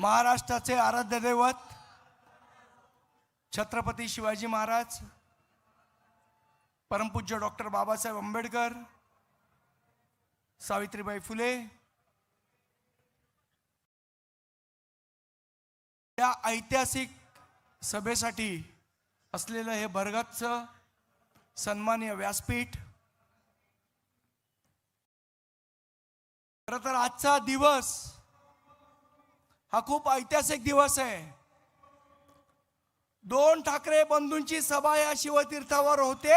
महाराष्ट्राचे आराध्य दैवत छत्रपती शिवाजी महाराज, परमपूज्य डॉक्टर बाबासाहेब आंबेडकर, सावित्रीबाई फुले या ऐतिहासिक सभेसाठी असलेलं हे भरगच्च सन्माननीय व्यासपीठ, खरं तर आजचा दिवस हा खूप ऐतिहासिक दिवस आहे। दोन ठाकरे बंधूंची सभा या शिवतीर्थावर होते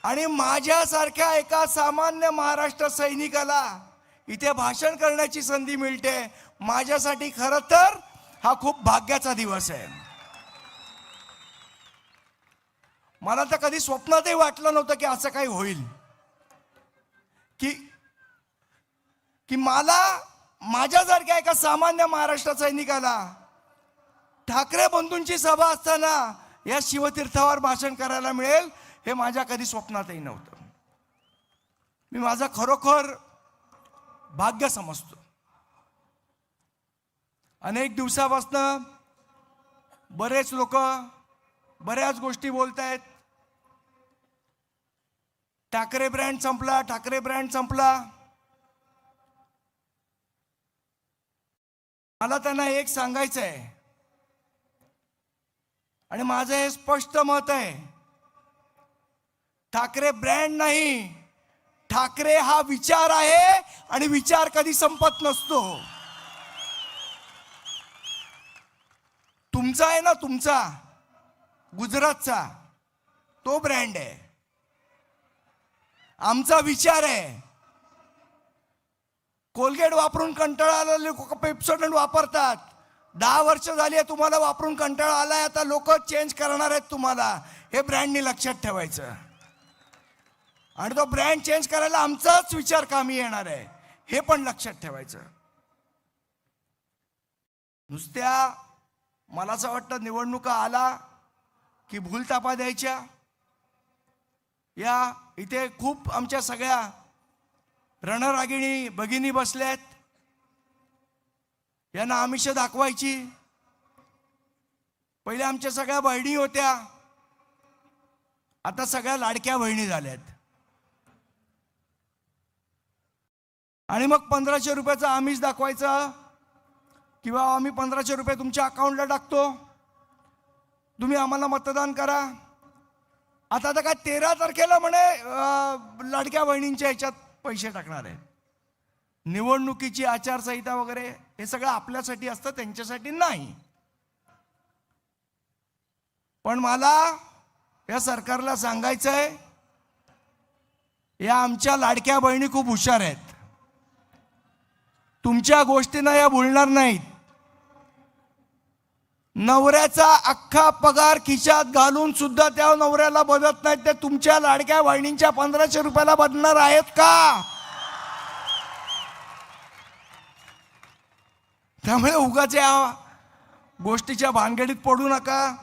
आणि माझ्यासारख्या एका सामान्य महाराष्ट्र सैनिकाला इथे भाषण करण्याची संधी मिळते। माझ्यासाठी खरं तर हा खूप भाग्याचा दिवस आहे। मला तर कधी स्वप्नातही वाटलं नव्हतं की असं काही होईल, की मला माझ्यासारख्या एका सामान्य महाराष्ट्र सैनिकाला ठाकरे बंधूंची सभा असताना या शिवतीर्थावर भाषण करायला मिळेल हे माझ्या कधी स्वप्नातही नव्हतं। मी माझा खरोखर भाग्य समजतो। अनेक दिवसापासून बरेच लोक बऱ्याच गोष्टी बोलतायत, ठाकरे ब्रँड संपला, ठाकरे ब्रँड संपला। मला त्यांना एक सांगायचं आहे आणि माझं हे स्पष्ट मत आहे, ठाकरे ब्रँड नाही, ठाकरे हा विचार आहे आणि विचार कधी संपत नसतो। तुमचा आहे ना, तुमचा गुजरातचा तो ब्रँड आहे, आमचा विचार आहे। कोलगेट वापरून कंटाळा आलेले लोक पेप्सोडंट वापरतात। 10 वर्ष झाली आहे तुम्हाला वापरून कंटाळा आलाय, आता लोक चेंज करणार आहेत तुम्हाला, हे ब्रँडनी लक्षात ठेवायचं। आणि तो ब्रँड चेंज करायला आमचाच विचार कामी येणार आहे, हे पण लक्षात ठेवायचं। नुसत्या मला असं वाटतं निवडणुका आला की भूलतापा द्यायच्या। या इथे खूप आमच्या सगळ्या रणरागिणी भगिनी बसल्यात, यांना आमिष दाखवायची। पहिले आमच्या सगळ्या बहिणी होत्या, आता सगळ्या लाडक्या बहिणी झाल्यात। आणि मग 1500 रुपयाचं आमिष दाखवायचं किंवा आम्ही 1500 रुपये तुमच्या अकाउंटला टाकतो, तुम्ही आम्हाला मतदान करा। आता तर काय 13 तारखेला म्हणे लाडक्या बहिणींच्या ह्याच्यात पैसे टाकणार आहेत। निवडणुकीची आचारसंहिता वगैरे हे सगळं आपल्यासाठी असतं, त्यांच्यासाठी नाही। पण मला या सरकारला सांगायचं आहे, या आमच्या लाडक्या बहिणी खूप हुशार आहेत, तुमच्या गोष्टींना या बोलणार नाहीत। नवऱ्याचा अख्खा पगार खिशात घालून सुद्धा त्या नवऱ्याला बदलत नाहीत, ते तुमच्या लाडक्या बहिणींच्या 1500 रुपयाला बदलणार आहेत का? त्यामुळे उगाच या गोष्टीच्या भानगडीत पडू नका,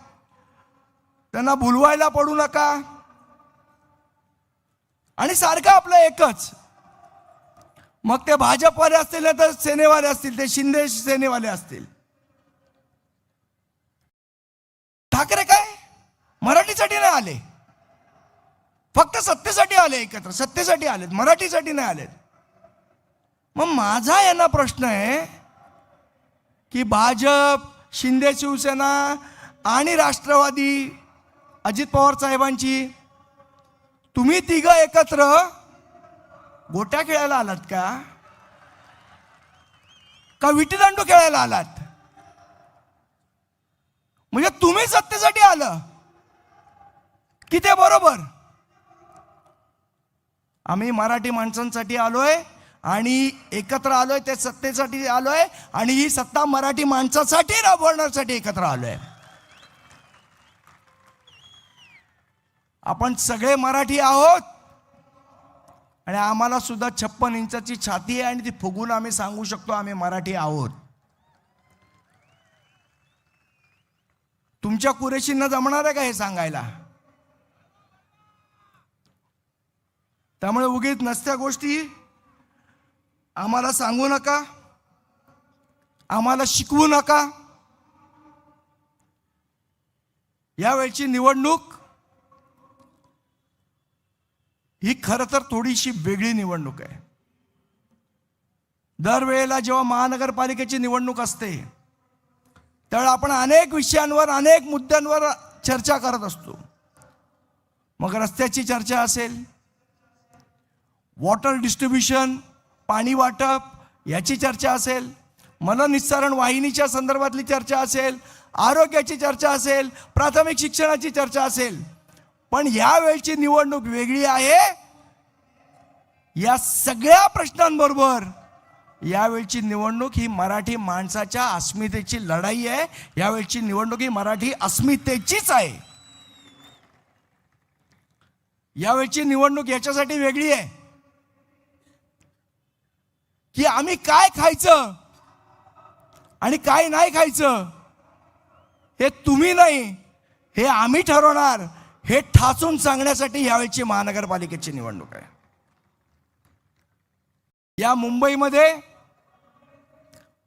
त्यांना भुलवायला पडू नका। आणि सारखं आपलं एकच, मग ते भाजपवाले असतील ना तर सेनेवाले असतील, ते शिंदे सेनेवाले असतील। ठाकरे काय मराठीसाठी नाही आले, फक्त सत्तेसाठी आले, एकत्र सत्तेसाठी आलेत, मराठीसाठी नाही आलेत। मग माझा यांना प्रश्न आहे की भाजप, शिंदे शिवसेना आणि राष्ट्रवादी अजित पवार साहेबांची तुम्ही तिघं एकत्र गोट्या खेळायला आलात का विटीदांडू खेळायला आलात? म्हणजे तुम्ही सत्तेसाठी आलं की ते बरोबर? आम्ही मराठी माणसांसाठी आलोय आणि एकत्र आलोय, ते सत्तेसाठी आलोय आणि ही सत्ता मराठी माणसासाठी राबवण्यासाठी एकत्र आलोय। आपण सगळे मराठी आहोत आणि आम्हाला सुद्धा 56 इंचाची छाती आहे आणि ती फुगून आम्ही सांगू शकतो आम्ही मराठी आहोत। तुमच्या कुरेशींना जमणार आहे का हे सांगायला? त्यामुळे उगीच नसत्या गोष्टी आम्हाला सांगू नका, आम्हाला शिकवू नका. यावेळची निवडणूक ही खरं तर थोडीशी वेगळी निवडणूक आहे. दरवेळेला जेव्हा महानगरपालिकेची निवडणूक असते त्यावेळेला आपण अनेक विषयांवर, अनेक मुद्द्यांवर चर्चा करत असतो. मग रस्त्याची चर्चा असेल, वॉटर डिस्ट्रीब्युशन, पाणी वाटप याची चर्चा असेल, मलनिस्सारण वाहिनीच्या संदर्भातली चर्चा असेल, आरोग्याची चर्चा असेल, प्राथमिक शिक्षणाची चर्चा असेल. पण यावेळची निवडणूक वेगळी आहे. या सगळ्या प्रश्नांबरोबर यावेळची निवडणूक ही मराठी माणसाच्या अस्मितेची लढाई आहे. यावेळची निवडणूक ही मराठी अस्मितेचीच आहे. यावेळची निवडणूक याच्यासाठी वेगळी आहे की आम्ही काय खायचं आणि काय नाही खायचं हे तुम्ही नाही, हे आम्ही ठरवणार, हे ठासून सांगण्यासाठी यावेळची महानगरपालिकेची निवडणूक आहे. या मुंबईमध्ये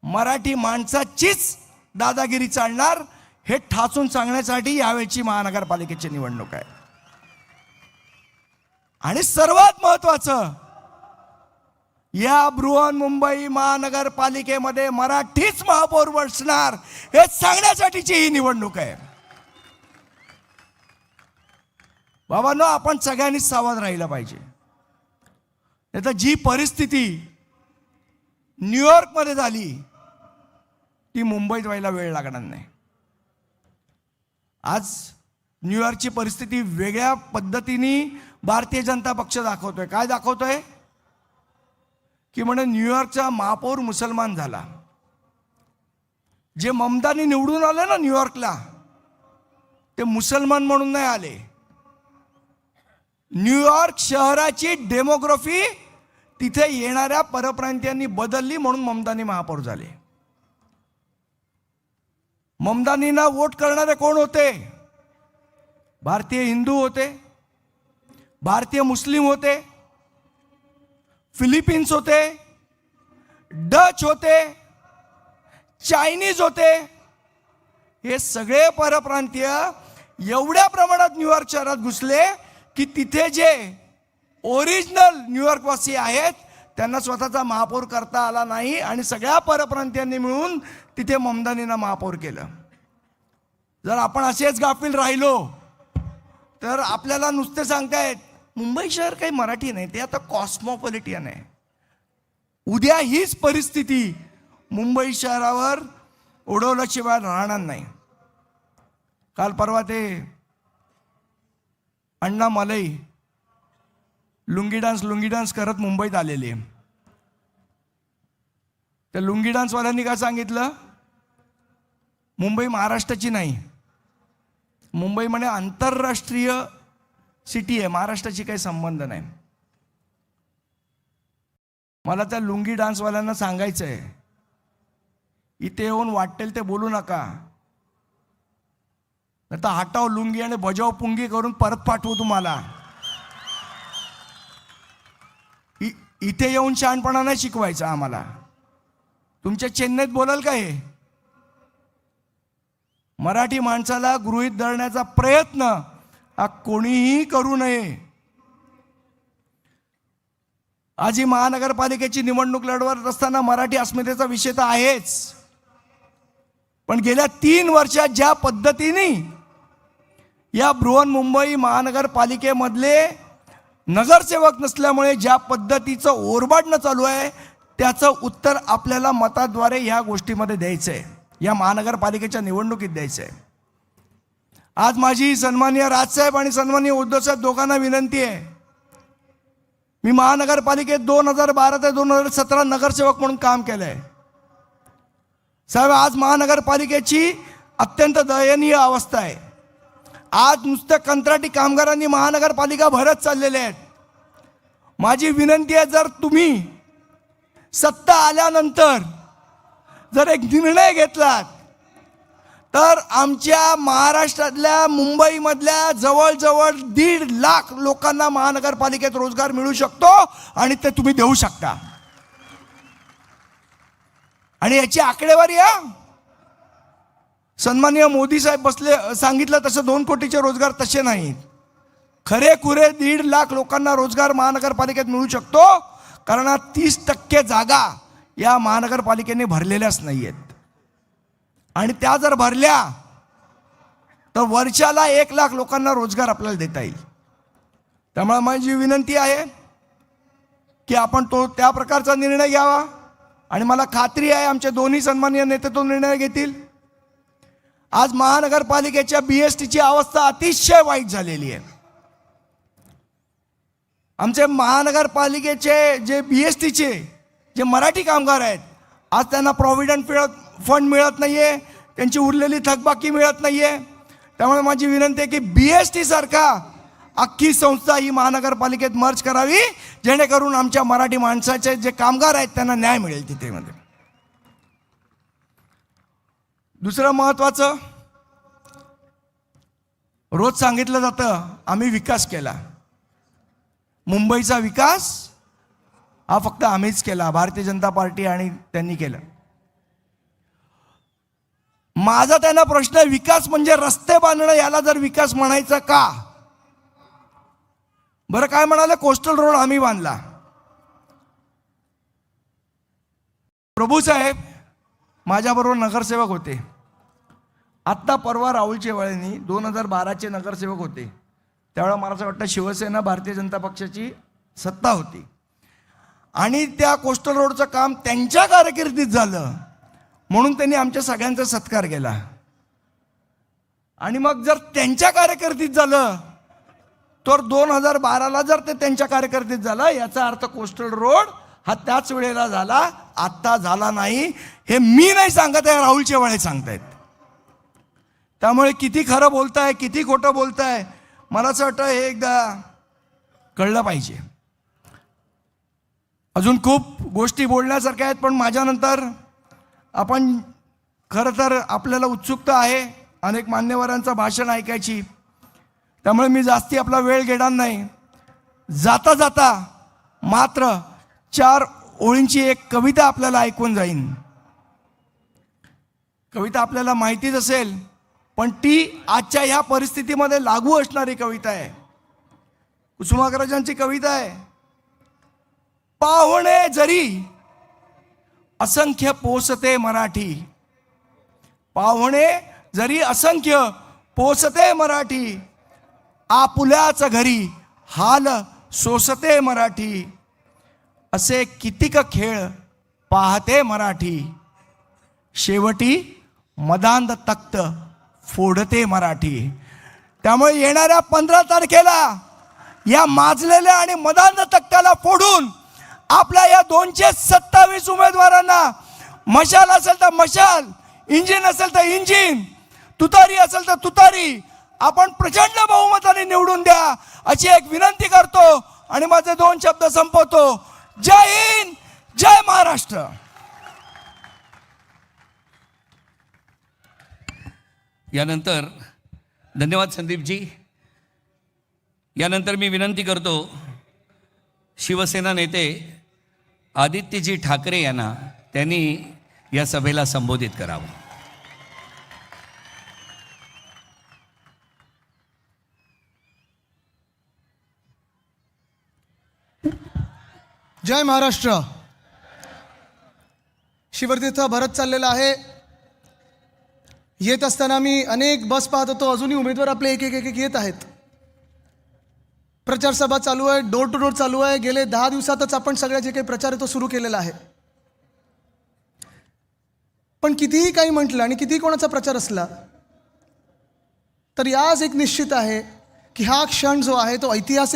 मराठी माणसाचीच दादागिरी चालणार हे ठासून सांगण्यासाठी यावेळची महानगरपालिकेची निवडणूक आहे. आणि सर्वात महत्त्वाचं, या बृहन्मुंबई महानगरपालिकेमध्ये मराठीच महापौर बसणार हे सांगण्यासाठीची ही निवडणूक आहे. बाबांनो, आपण सगळ्यांनीच सावध राहिलं पाहिजे. नाही तर जी परिस्थिती न्यूयॉर्कमध्ये झाली ती मुंबईत व्हायला वेळ लागणार नाही. आज न्यूयॉर्कची परिस्थिती वेगळ्या पद्धतीने भारतीय जनता पक्ष दाखवतोय. काय दाखवतोय की म्हणे न्यूयॉर्कचा महापौर मुसलमान झाला. जे ममतानी निवडून आले ना न्यूयॉर्कला, ते मुसलमान म्हणून नाही आले. न्यूयॉर्क शहराची डेमोग्राफी तिथे येणाऱ्या परप्रांतीयांनी बदलली म्हणून ममतानी महापौर झाले. ममतानींना वोट करणारे कोण होते? भारतीय हिंदू होते, भारतीय मुस्लिम होते, फिलिपिन्स होते, डच होते, चायनीज होते. हे सगळे परप्रांतीय एवढ्या प्रमाणात न्यूयॉर्क शहरात घुसले की तिथे जे ओरिजिनल न्यूयॉर्कवासी आहेत त्यांना स्वतःचा महापौर करता आला नाही आणि सगळ्या परप्रांतीयांनी मिळून तिथे ममतानींना महापौर केलं. जर आपण असेच गाफील राहिलो तर आपल्याला नुसते सांगतायत मुंबई शहर काही मराठी नाही, ते आता कॉस्मोपॉलिटियन आहे. उद्या हीच परिस्थिती मुंबई शहरावर ओढवल्याशिवाय राहणार नाही. काल परवा ते अण्णा मलई लुंगी डान्स करत मुंबईत आलेले. त्या लुंगी डान्सवाल्यांनी काय सांगितलं, मुंबई महाराष्ट्राची नाही, मुंबई म्हणे आंतरराष्ट्रीय सिटी आहे, महाराष्ट्राची काही संबंध नाही. मला त्या लुंगी डान्सवाल्यांना सांगायचं आहे, इथे येऊन वाटेल ते बोलू नका, नाही तर हटाव लुंगी आणि बजाव पुंगी करून परत पाठवू तुम्हाला. इथे येऊन शहाणपणा नाही शिकवायचा आम्हाला. तुमच्या चेन्नईत बोलाल का हे? मराठी माणसाला गृहीत धरण्याचा प्रयत्न हा कोणीही करू नये. आज ही महानगरपालिकेची निवडणूक लढवत असताना मराठी अस्मितेचा विषय तर आहेच, पण गेल्या 3 वर्षात ज्या पद्धतीने या बृहन्मुंबई महानगरपालिकेमधले नगरसेवक नसल्यामुळे ज्या पद्धतीचं ओरबाडणं चालू आहे त्याचं उत्तर आपल्याला मताद्वारे ह्या गोष्टीमध्ये द्यायचं आहे, या महानगरपालिकेच्या निवडणुकीत द्यायचं आहे. आज माझी सन्माननीय राजसाहेब आणि सन्माननीय उद्धवसाहेब दोघांना विनंती आहे. मी महानगरपालिकेत 2012 ते 2017 नगरसेवक म्हणून काम केलंय. साहेब, आज महानगरपालिकेची अत्यंत दयनीय अवस्था आहे. आज नुसतं कंत्राटी कामगारांनी महानगरपालिका भरत चाललेले आहेत. माझी विनंती आहे, जर तुम्ही सत्ता आल्यानंतर जर एक निर्णय घेतलात तर आमच्या महाराष्ट्रातल्या मुंबईमधल्या जवळजवळ 1.5 लाख लोकांना महानगरपालिकेत रोजगार मिळू शकतो आणि ते तुम्ही देऊ शकता. आणि याची आकडेवारी सन्माननीय मोदी साहेब बसले सांगितलं तसं 2 कोटीचे रोजगार तसे नाहीत. खरेखुरे 1.5 लाख लोकांना रोजगार महानगरपालिकेत मिळू शकतो, कारण 30% जागा या महानगरपालिकेने भरलेल्याच नाही आहेत. आणि त्या जर भरल्या तर वर्षाला 1 लाख लोकांना रोजगार आपल्याला देता येईल. त्यामुळे माझी विनंती आहे की आपण त्या प्रकारचा निर्णय घ्यावा. आणि मला खात्री आहे आमचे दोन्ही सन्माननीय नेते तो निर्णय घेतील. आज महानगरपालिकेच्या BSTची अवस्था अतिशय वाईट झालेली आहे. आमचे महानगरपालिकेचे जे BSTचे जे मराठी कामगार आहेत, आज त्यांना प्रॉव्हिडंट फंड मिळत नाहीये, त्यांची उरलेली थकबाकी मिळत नाहीये. त्यामुळे माझी विनंती आहे की BST सारखा अख्खी संस्था ही महानगरपालिकेत मर्ज करावी, जेणेकरून आमच्या मराठी माणसाचे जे कामगार आहेत त्यांना न्याय मिळेल तिथे मध्ये. दुसरं महत्त्वाचं, रोज सांगितलं जातं आम्ही विकास केला. मुंबईचा विकास हा फक्त आम्हीच केला, भारतीय जनता पार्टी आणि त्यांनी केलं. माझा त्यांना प्रश्न आहे, विकास म्हणजे रस्ते बांधणं, याला जर विकास म्हणायचं का? बरं काय म्हणाले, कोस्टल रोड आम्ही बांधला. प्रभू साहेब माझ्याबरोबर नगरसेवक होते. आत्ता परवा राहुल शेवाळेंनी 2012चे नगरसेवक होते. त्यावेळेला मला असं वाटतं शिवसेना भारतीय जनता पक्षाची सत्ता होती. आणि त्या कोस्टल रोडचं काम त्यांच्या कारकिर्दीत झालं म्हणून त्यांनी आमच्या सगळ्यांचा सत्कार केला. आणि मग जर त्यांच्या कारकिर्दीत झालं तर 2012ला जर ते त्यांच्या कारकिर्दीत झालं, याचा अर्थ कोस्टल रोड हा त्याच वेळेला झाला, आत्ता झाला नाही. हे मी नाही सांगत आहे, राहुल शेवाळे सांगतायत. त्यामुळे किती खरं बोलताय किती खोटं बोलताय मला असं वाटतं हे एकदा कळलं पाहिजे. अजून खूप गोष्टी बोलण्यासारख्या आहेत, पण माझ्यानंतर आपण खरं तर आपल्याला उत्सुकता आहे अनेक मान्यवरांचं भाषण ऐकायची. त्यामुळे मी जास्ती आपला वेळ घेणार नाही. जाता जाता मात्र 4 ओळींची एक कविता आपल्याला ऐकून जाईन. कविता आपल्याला माहितीच असेल, पण ती आजच्या ह्या परिस्थितीमध्ये लागू असणारी कविता आहे. कुसुमाग्रजांची कविता आहे. पाहुणे जरी असंख्य पोसते मराठी, पाहुणे जरी असंख्य पोसते मराठी, आपुल्याच घरी हाल सोसते मराठी, असे कितीक खेळ पाहते मराठी, शेवटी मदांध तख्त फोडते मराठी. त्यामुळे येणाऱ्या 15 तारखेला या माजलेल्या आणि मदांध तख्ताला फोडून आपल्या या 227 उमेदवारांना, मशाल असेल तर मशाल, इंजिन असेल तर इंजिन, तुतारी असेल तर तुतारी, आपण प्रचंड बहुमताने निवडून द्या अशी एक विनंती करतो आणि माझे 2 शब्द संपवतो. जय हिंद, जय महाराष्ट्र. यानंतर धन्यवाद संदीपजी. यानंतर मी विनंती करतो शिवसेना नेते आदित्यजी ठाकरे यांना, त्यांनी या सभेला संबोधित करावं. जय महाराष्ट्र. शिवतीर्थ भरत चाललेला आहे. येत असताना मी अनेक बस पाहत होतो, अजूनही उमेदवार आपले एक एक येत आहेत. प्रचार सभा चालू आहे, डोर टू डोर चालू आहे. गेले 10 दिवसातच आपण सगळ्या जे काही प्रचार आहे तो सुरू केलेला आहे. पण कितीही काही म्हटलं आणि कितीही कोणाचा प्रचार असला तर याच एक निश्चित आहे की हा क्षण जो आहे तो ऐतिहासिक